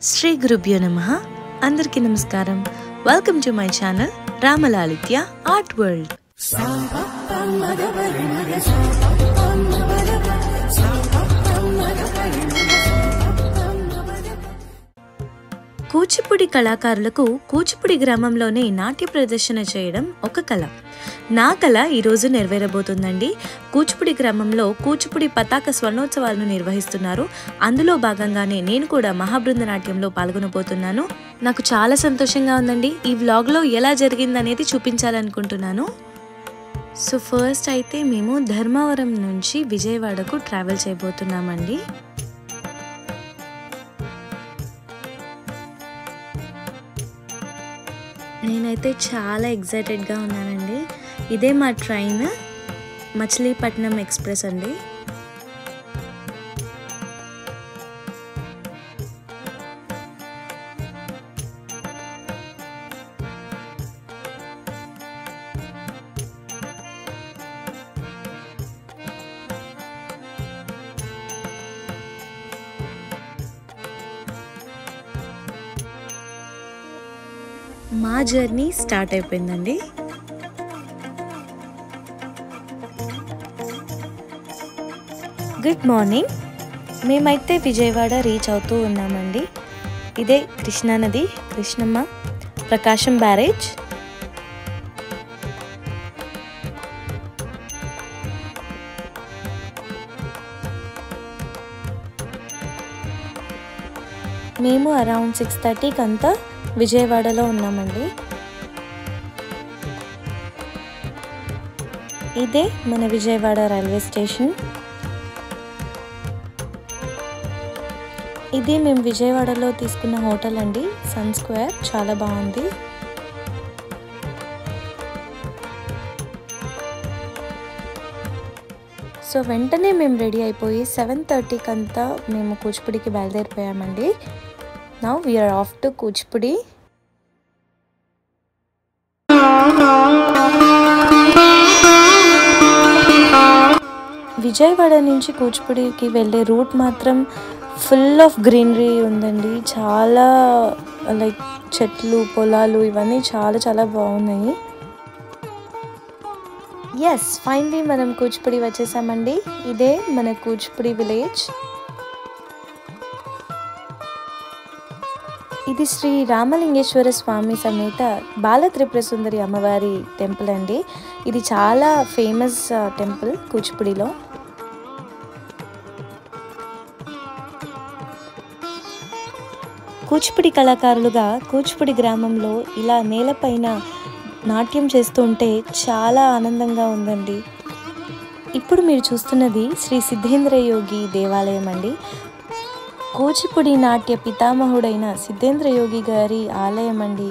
శ్రీ గురుభ్యో నమః. అందరికీ నమస్కారం. Welcome to my channel Ramalalitya art world. Kuchipudi కళాకారులకు కూచిపూడి గ్రామంలోనే నాట్య ప్రదర్శన చేయడం ఒక కళ. నా కళ ఈరోజు నెరవేరబోతుందండి. కూచిపూడి గ్రామంలో కూచిపూడి పతాక స్వర్ణోత్సవాలను నిర్వహిస్తున్నారు. అందులో భాగంగానే నేను కూడా మహాబృంద నాట్యంలో పాల్గొనబోతున్నాను. నాకు చాలా సంతోషంగా ఉందండి. ఈ వ్లాగ్లో ఎలా జరిగిందనేది చూపించాలనుకుంటున్నాను. సో ఫస్ట్ అయితే మేము ధర్మవరం నుంచి విజయవాడకు ట్రావెల్ చేయబోతున్నామండి. నేనైతే చాలా ఎక్సైటెడ్గా ఉన్నానండి. ఇదే మా ట్రైన్, మచిలీపట్నం ఎక్స్ప్రెస్ అండి. మా జర్నీ స్టార్ట్ అయిపోయిందండి. Good morning. మేమైతే విజయవాడ రీచ్ అవుతూ ఉన్నామండి. ఇదే కృష్ణానది, కృష్ణమ్మ, ప్రకాశం బ్యారేజ్. మేము అరౌండ్ 6:30కి అంతా విజయవాడలో ఉన్నామండి. ఇదే మన విజయవాడ రైల్వే స్టేషన్. ఇది మేము విజయవాడలో తీసుకున్న హోటల్ అండి, సన్ స్క్వేర్. చాలా బాగుంది. సో వెంటనే మేము రెడీ అయిపోయి 7:30కి అంతా మేము కూచిపూడికి బయలుదేరిపోయామండి. Now we are off to Kuchipudi. Vijayawada నుంచి కూచిపూడికి వెళ్ళే రూట్ మాత్రం ఫుల్ ఆఫ్ గ్రీనరీ ఉందండి. చాలా లైక్ చెట్లు, పొలాలు ఇవన్నీ చాలా చాలా బాగున్నాయి. ఎస్, ఫైనలీ మనం కూచిపూడి వచ్చేసామండి. ఇదే మన కూచిపూడి విలేజ్. ఇది శ్రీ రామలింగేశ్వర స్వామి సమేత బాల త్రిపుర సుందరి అమ్మవారి టెంపుల్ అండి. ఇది చాలా ఫేమస్ టెంపుల్ కూచిపూడిలో. కూచిపూడి కళాకారులుగా కూచిపూడి గ్రామంలో ఇలా నేలపైన నాట్యం చేస్తూ ఉంటే చాలా ఆనందంగా ఉందండి. ఇప్పుడు మీరు చూస్తున్నది శ్రీ సిద్ధేంద్ర యోగి దేవాలయం అండి. కూచిపూడి నాట్య పితామహుడైన సిద్ధేంద్ర యోగి గారి ఆలయం అండి.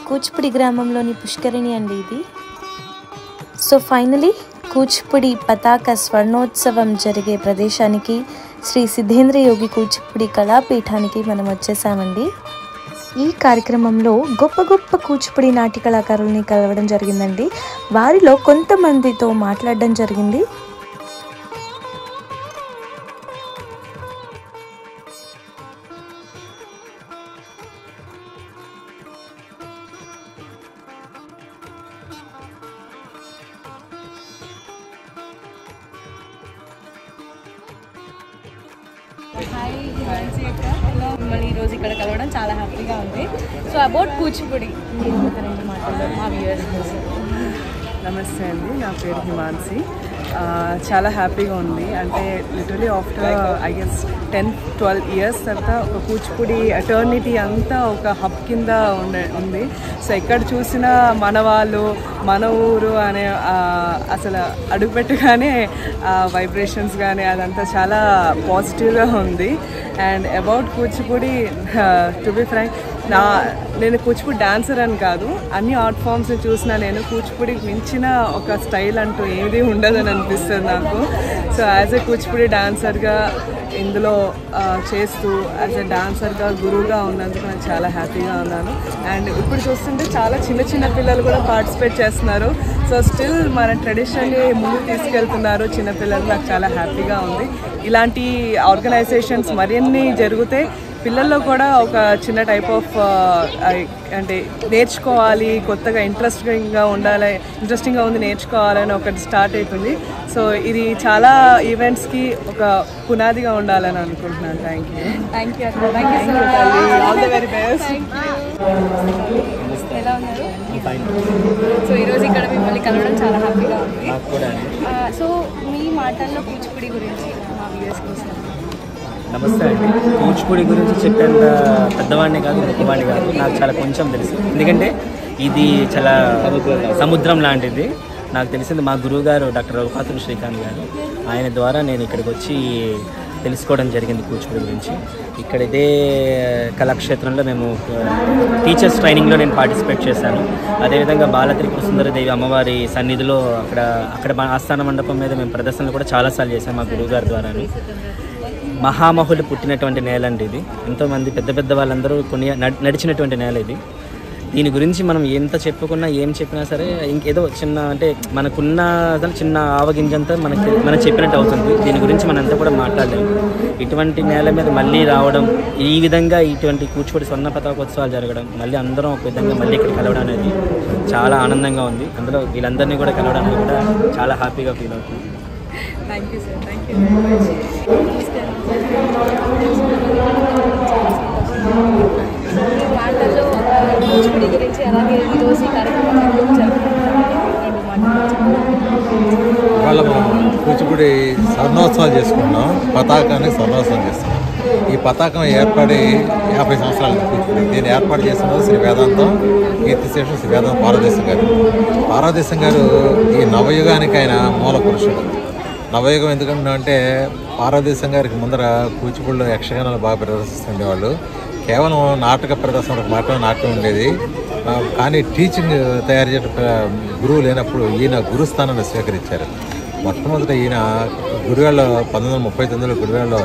కూచిపూడి గ్రామంలోని పుష్కరిణి అండి ఇది. సో ఫైనలీ కూచిపూడి పతాక స్వర్ణోత్సవం జరిగే ప్రదేశానికి, శ్రీ సిద్ధేంద్ర యోగి కూచిపూడి కళాపీఠానికి మనం వచ్చేసామండి. ఈ కార్యక్రమంలో గొప్ప గొప్ప కూచిపూడి నాట్య కళాకారుల్ని కలవడం జరిగిందండి. వారిలో కొంతమందితో మాట్లాడడం జరిగింది. మిమ్మల్ని ఈరోజు ఇక్కడ కలవడం చాలా హ్యాపీగా ఉంది. సో అబౌట్ కూచిపూడి మా వ్యూయర్స్ కోసం. నమస్తే అండి, నా పేరు హిమాన్సి. చాలా హ్యాపీగా ఉంది. అంటే literally after I guess 10-12 years తర్వాత ఒక కూచిపూడి ఎటర్నిటీ అంతా ఒక హబ్ కింద ఉంది. సో ఎక్కడ చూసినా మన వాళ్ళు, మన ఊరు అనే అసలు అడుగుపెట్టగానే వైబ్రేషన్స్ కానీ అదంతా చాలా పాజిటివ్గా ఉంది. And about Kuchipudi, to be frank, నేను కూచిపూడి డాన్సర్ అని కాదు, అన్ని ఆర్ట్ ఫామ్స్ని చూసినా నేను కూచిపూడికి మించిన ఒక స్టైల్ అంటూ ఏది ఉండదని అనిపిస్తుంది నాకు. సో యాజ్ ఎ కూచిపూడి డాన్సర్గా ఇందులో చేస్తూ యాజ్ ఎ డాన్సర్గా గురువుగా ఉన్నందుకు నేను చాలా హ్యాపీగా ఉన్నాను. అండ్ ఇప్పుడు చూస్తుంటే చాలా చిన్న చిన్న పిల్లలు కూడా పార్టిసిపేట్ చేస్తున్నారు. సో స్టిల్ మన ట్రెడిషన్ని ముందుకు తీసుకెళ్తున్నారు చిన్నపిల్లలు. నాకు చాలా హ్యాపీగా ఉంది. ఇలాంటి ఆర్గనైజేషన్స్ మరిన్ని జరిగితే పిల్లల్లో కూడా ఒక చిన్న టైప్ ఆఫ్ అంటే నేర్చుకోవాలి, కొత్తగా ఇంట్రెస్టింగ్గా ఉంది నేర్చుకోవాలని ఒకటి స్టార్ట్ అవుతుంది. సో ఇది చాలా ఈవెంట్స్కి ఒక పునాదిగా ఉండాలని అనుకుంటున్నాను. Thank you all the very best. ఎలా ఉన్నారు? సో ఈరోజు ఇక్కడ మిమ్మల్ని కలవడం చాలా హ్యాపీగా ఉంది. సో మీ మాటల్లో కూచిపూడి గురించి మా వ్యూయర్స్ కోసం. నమస్తే అండి. కూచిపూడి గురించి చెప్పేంత పెద్దవాడిని కాదు, గొప్పవాడిని కాదు, నాకు చాలా కొంచెం తెలుసు. ఎందుకంటే ఇది చాలా సముద్రం లాంటిది. నాకు తెలిసింది మా గురువు గారు డాక్టర్ రఘుపాత్రుడు శ్రీకాంత్ గారు, ఆయన ద్వారా నేను ఇక్కడికి వచ్చి తెలుసుకోవడం జరిగింది కూచిపూడి గురించి. ఇక్కడ ఇదే కళాక్షేత్రంలో మేము టీచర్స్ ట్రైనింగ్లో నేను పార్టిసిపేట్ చేశాను. అదేవిధంగా బాల త్రిపుర సుందరదేవి అమ్మవారి సన్నిధిలో అక్కడ ఆస్థాన మండపం మీద మేము ప్రదర్శనలు కూడా చాలాసార్లు చేశాం మా గురువు గారి ద్వారాను. మహామహులు పుట్టినటువంటి నేల అండి ఇది. ఎంతోమంది పెద్ద పెద్ద వాళ్ళందరూ నడిచినటువంటి నేల ఇది. దీని గురించి మనం ఎంత చెప్పుకున్నా ఏం చెప్పినా సరే ఇంకేదో చిన్న అంటే మనకున్న చిన్న ఆవగింజంతా మనకు చెప్పినట్టు అవుతుంది. దీని గురించి మనంతా కూడా మాట్లాడలేము. ఇటువంటి నేల మీద మళ్ళీ రావడం, ఈ విధంగా ఇటువంటి కూచిపూడి స్వర్ణ పతాకోత్సవాలు జరగడం, మళ్ళీ అందరం ఒక విధంగా మళ్ళీ ఇక్కడ కలవడం అనేది చాలా ఆనందంగా ఉంది. అందులో వీళ్ళందరినీ కూడా కలవడానికి కూడా చాలా హ్యాపీగా ఫీల్ అవుతుంది. Thank you sir, thank you very much. మాటల్లో కూచిపూడి గురించి అలాగే ఈరోజు ఈ కార్యక్రమం ఇవాళ మనం కూచిపూడి స్వర్ణోత్సవాలు చేసుకుంటున్నాం. పతాకాన్ని స్వర్ణోత్సవం చేస్తున్నాం. ఈ పతాకం ఏర్పడి 50 సంవత్సరాలు కూచిపూడి. దీన్ని ఏర్పాటు చేస్తున్నది శ్రీ వేదాంతం కీర్తిశేషుడు శ్రీ వేదాంతం పార్వదేశం గారు. పార్వదేశం గారు ఈ నవయుగానికి ఆయన మూల పురుషుడు. నవయుగం ఎందుకంటే పార్వదేశం గారికి ముందర కూచిపూడిలో యక్షగానాలు బాగా ప్రదర్శిస్తుండేవాళ్ళు. కేవలం నాటక ప్రదర్శనకు మాత్రమే నాట్యం ఉండేది. కానీ టీచింగ్ తయారు చేయడం గురువు లేనప్పుడు ఈయన గురుస్థానాన్ని స్వీకరించారు. మొట్టమొదట ఈయన గుడివాడలో 1939లో గుడివాడలో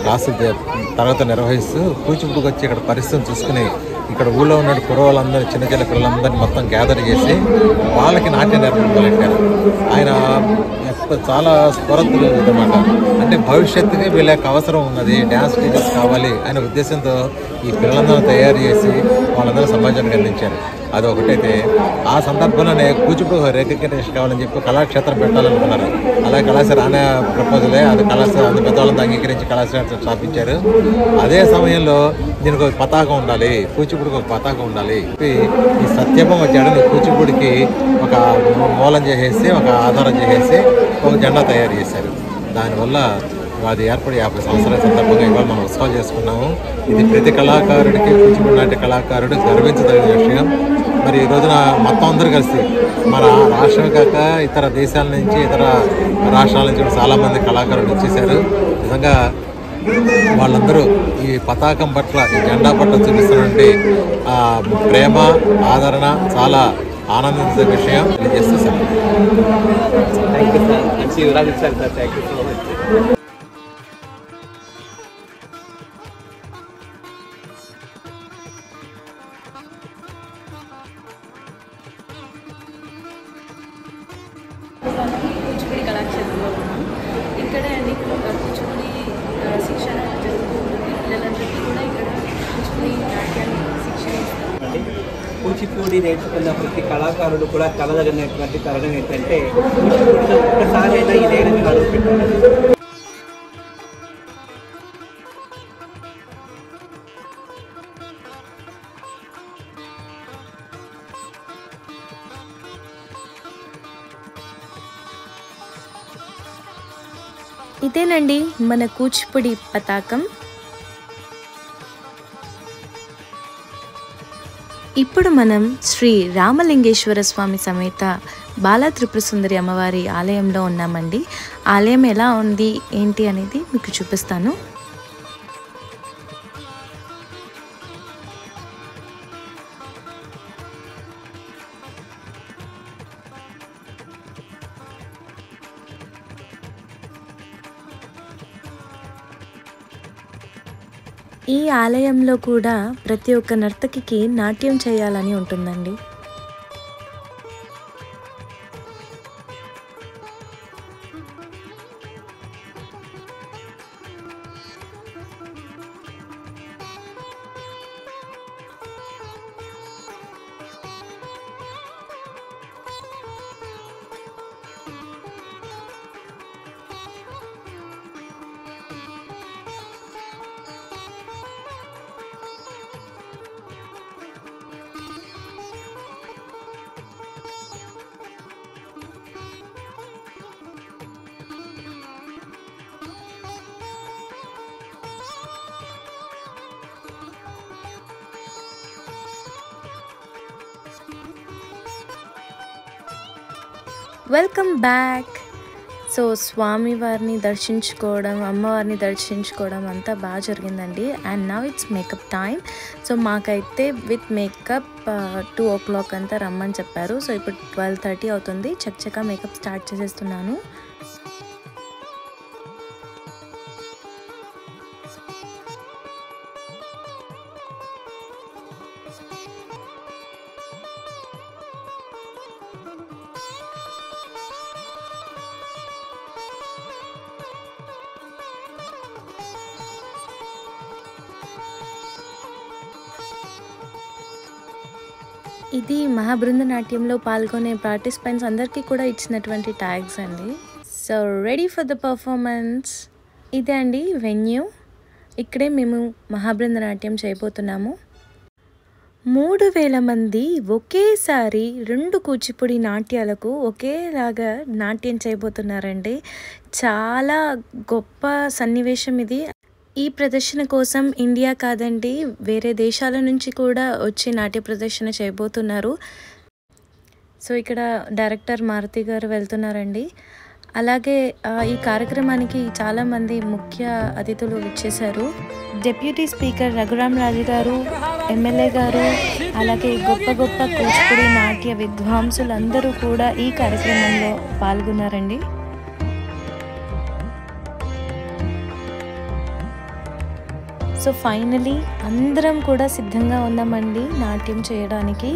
క్లాసులు తరగతి నిర్వహిస్తూ కూచిపూడికి వచ్చి ఇక్కడ పరిస్థితిని చూసుకుని ఇక్కడ ఊళ్ళో ఉన్న కుర్రవాళ్ళందరినీ చిన్న చిన్న పిల్లలందరినీ మొత్తం గ్యాదర్ చేసి వాళ్ళకి నాట్య నేర్పించారు. ఆయన చాలా స్ఫూర్తులు అన్నమాట. అంటే భవిష్యత్తుకి వీళ్ళ యొక్క అవసరం ఉన్నది, డ్యాన్స్ టీచర్స్ కావాలి అనే ఉద్దేశంతో ఈ పిల్లలందరూ తయారు చేసి వాళ్ళందరూ సమాజానికి అందించారు. అది ఒకటైతే ఆ సందర్భంలోనే కూచిపూడి రికగ్నిషన్ కావాలని చెప్పి కళాక్షేత్రం పెట్టాలనుకున్నారు. అలాగే కళాశాల అనే ప్రపోజలే అది కళాశాల అందు పెద్దవాళ్ళంతా అంగీకరించి కళాశాల స్థాపించారు. అదే సమయంలో దీనికి ఒక పతాకం ఉండాలి, కూచిపూడికి ఒక పతాకం ఉండాలి. ఈ సత్యభామ జడని కూచిపూడికి ఒక మూలం చేసేసి ఒక ఆధారం చేసేసి ఒక జెండా తయారు చేశారు. దానివల్ల అది ఏర్పడి 50 సంవత్సరాల సందర్భంగా ఇవాళ మనం ఉత్సవాలు చేసుకున్నాము. ఇది ప్రతి కళాకారుడికి, కూచిపూడి నాట్య కళాకారుడు గర్వించదగిన విషయం. మరి ఈ రోజున మొత్తం అందరూ కలిసి మన రాష్ట్రం కాక ఇతర దేశాల నుంచి, ఇతర రాష్ట్రాల నుంచి కూడా చాలామంది కళాకారులు వచ్చేసారు. నిజంగా వాళ్ళందరూ ఈ పతాకం పట్ల, ఈ జెండా పట్ల చూపిస్తున్నటువంటి ప్రేమ, ఆదరణ చాలా ఆనందించే విషయం. ఇది చేస్తే sir thank you sir. Yuvaraj sir thank you so much. Kuchipudi కళాక్షేత్రంలో ఉన్నాం. ఇక్కడ అండి కూచిపూడి శిక్షణ జరుగుతూ ఉంటుంది. పిల్లలందరికీ కూడా ఇక్కడ కూచిపూడి నాట్యాన్ని శిక్షణ ఇస్తారు. కూచిపూడి నేర్చుకున్న ప్రతి కళాకారుడు కూడా కలగలిగినటువంటి తరుణం ఏంటంటే కూచిపూడిలో ఒక్కసారైనా ఈ నేలని అడుగు పెట్టాలి. ఇదేనండి మన కూచిపూడి పతాకం. ఇప్పుడు మనం శ్రీ రామలింగేశ్వర స్వామి సమేత బాల త్రిపుర సుందరి అమ్మవారి ఆలయంలో ఉన్నామండి. ఆలయం ఎలా ఉంది ఏంటి అనేది మీకు చూపిస్తాను. ఈ ఆలయంలో కూడా ప్రతి ఒక్క నర్తకికి నాట్యం చేయాలని ఉంటుందండి. Welcome back. సో స్వామివారిని దర్శించుకోవడం, అమ్మవారిని దర్శించుకోవడం అంతా బాగా జరిగిందండి. And now it's makeup time. So మాకైతే విత్ మేకప్ 2 o'clock అంతా రమ్మని చెప్పారు. సో ఇప్పుడు 12:30 అవుతుంది. చక్కగా మేకప్ స్టార్ట్ చేసేస్తున్నాను. ఇది మహాబృంద నాట్యంలో పాల్గొనే పార్టిసిపెంట్స్ అందరికీ కూడా ఇచ్చినటువంటి ట్యాగ్స్ అండి. So ready for the performance. ఇదే అండి వెన్యూ. ఇక్కడే మేము మహాబృంద నాట్యం చేయబోతున్నాము. 3000 మంది ఒకేసారి 2 కూచిపూడి నాట్యాలకు ఒకేలాగా నాట్యం చేయబోతున్నారండి. చాలా గొప్ప సన్నివేశం ఇది. ఈ ప్రదర్శన కోసం ఇండియా కాదండి, వేరే దేశాల నుంచి కూడా వచ్చి నాట్య ప్రదర్శన చేయబోతున్నారు. సో ఇక్కడ డైరెక్టర్ మారుతి గారు వెళ్తున్నారండి. అలాగే ఈ కార్యక్రమానికి చాలామంది ముఖ్య అతిథులు వచ్చేసారు. డిప్యూటీ స్పీకర్ రఘురామ్ రాజు గారు, ఎమ్మెల్యే గారు, అలాగే గొప్ప గొప్ప కూచిపూడి నాట్య విద్వాంసులందరూ కూడా ఈ కార్యక్రమంలో పాల్గొన్నారండి. సో ఫైనలీ అందరం కూడా సిద్ధంగా ఉన్నామండి నాట్యం చేయడానికి.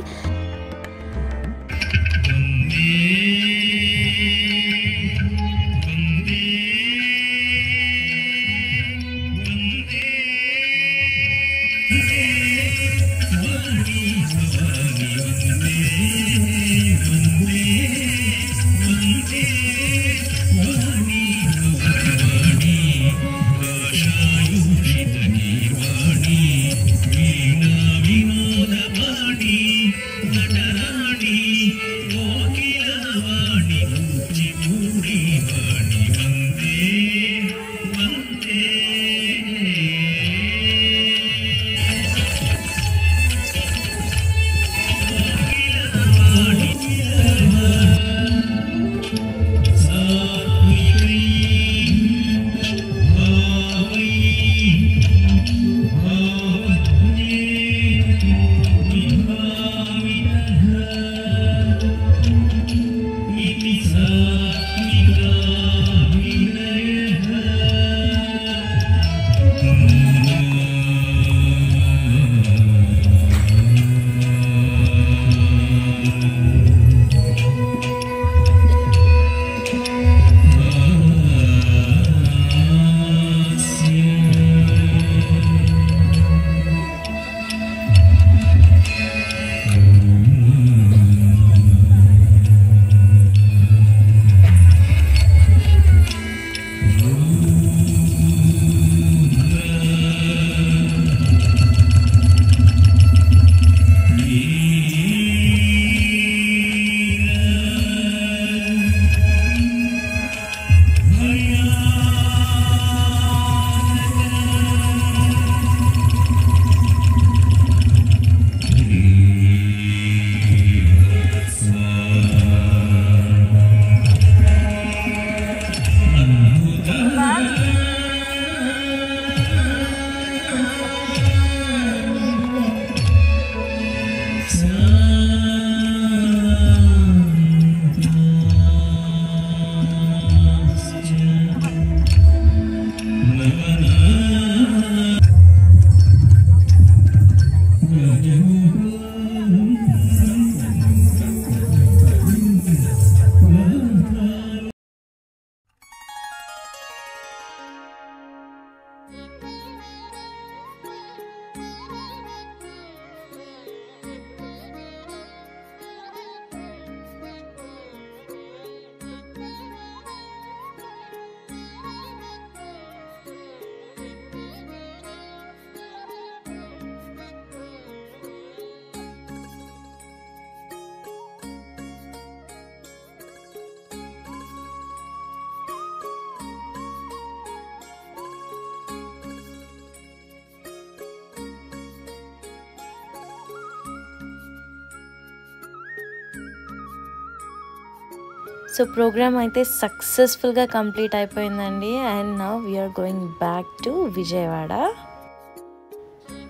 సో ప్రోగ్రామ్ అయితే సక్సెస్ఫుల్గా కంప్లీట్ అయిపోయిందండి. And now we are going back to Vijayawada.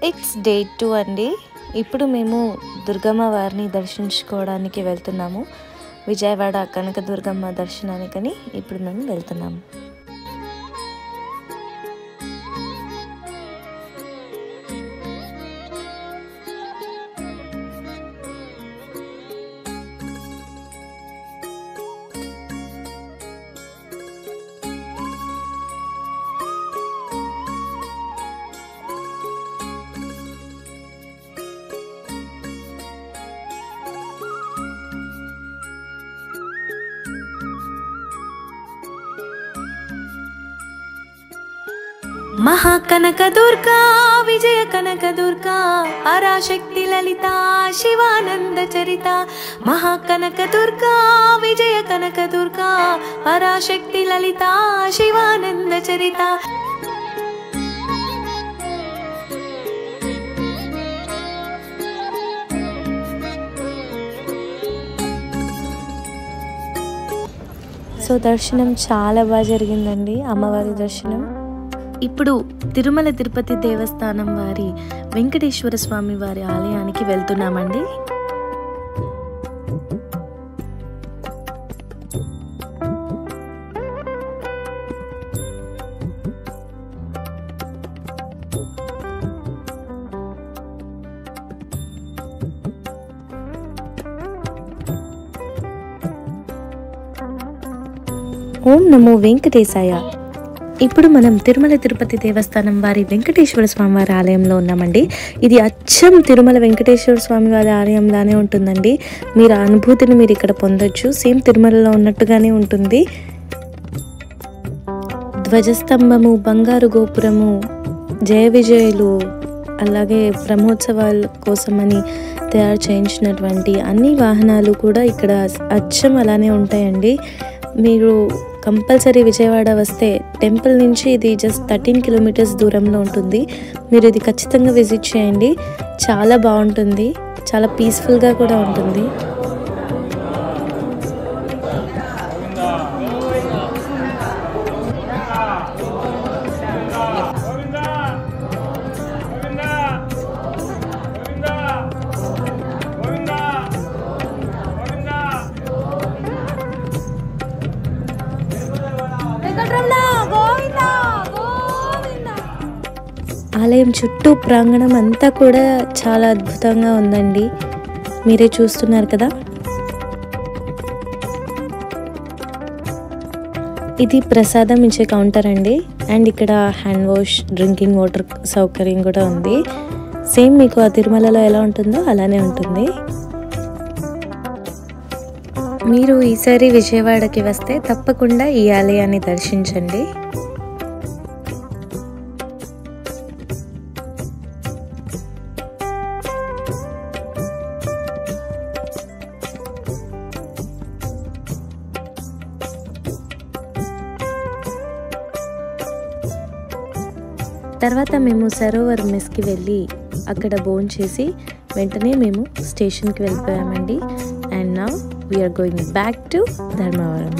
It's day 2 అండి. ఇప్పుడు మేము దుర్గమ్మ వారిని దర్శించుకోవడానికి వెళ్తున్నాము. విజయవాడ కనకదుర్గమ్మ దర్శనానికని ఇప్పుడు మేము వెళ్తున్నాము. మహాకనకదుర్గా విజయ కనకదుర్గా పరాశక్తి లలిత శివానంద చరిత. మహాకనకదుర్గా విజయ కనకదుర్గా పరాశక్తి లలిత శివానంద చరిత. సో దర్శనం చాలా బాగా జరిగిందండి, అమ్మవారి దర్శనం. ఇప్పుడు తిరుమల తిరుపతి దేవస్థానం వారి వెంకటేశ్వర స్వామి వారి ఆలయానికి వెళ్తున్నామండి. ఓం నమో వెంకటేశాయ. ఇప్పుడు మనం తిరుమల తిరుపతి దేవస్థానం వారి వెంకటేశ్వర స్వామి వారి ఆలయంలో ఉన్నామండి. ఇది అచ్చం తిరుమల వెంకటేశ్వర స్వామి వారి ఆలయంలానే ఉంటుందండి. మీరు ఆ అనుభూతిని మీరు ఇక్కడ పొందొచ్చు. సేమ్ తిరుమలలో ఉన్నట్టుగానే ఉంటుంది. ధ్వజస్తంభము, బంగారు గోపురము, జయ విజయులు, అలాగే బ్రహ్మోత్సవాల కోసమని తయారు చేయించినటువంటి అన్ని వాహనాలు కూడా ఇక్కడ అచ్చం అలానే ఉంటాయండి. మీరు కంపల్సరీ విజయవాడ వస్తే టెంపుల్ నుంచి ఇది జస్ట్ 13 కిలోమీటర్స్ దూరంలో ఉంటుంది. మీరు ఇది ఖచ్చితంగా విజిట్ చేయండి. చాలా బాగుంటుంది, చాలా పీస్ఫుల్గా కూడా ఉంటుంది. ఆలయం చుట్టూ ప్రాంగణం అంతా కూడా చాలా అద్భుతంగా ఉందండి. మీరే చూస్తున్నారు కదా. ఇది ప్రసాదం ఇచ్చే కౌంటర్ అండి. అండ్ ఇక్కడ హ్యాండ్ వాష్, డ్రింకింగ్ వాటర్ సౌకర్యం కూడా ఉంది. సేమ్ మీకు ఆ తిరుమలలో ఎలా ఉంటుందో అలానే ఉంటుంది. మీరు ఈసారి విజయవాడకి వస్తే తప్పకుండా ఈ ఆలయాన్ని దర్శించండి. తర్వాత మేము సరోవర్ మెస్కి వెళ్ళి అక్కడ భోంచేసి వెంటనే మేము స్టేషన్కి వెళ్ళిపోయామండి. And now we are going back to Dharmavaram.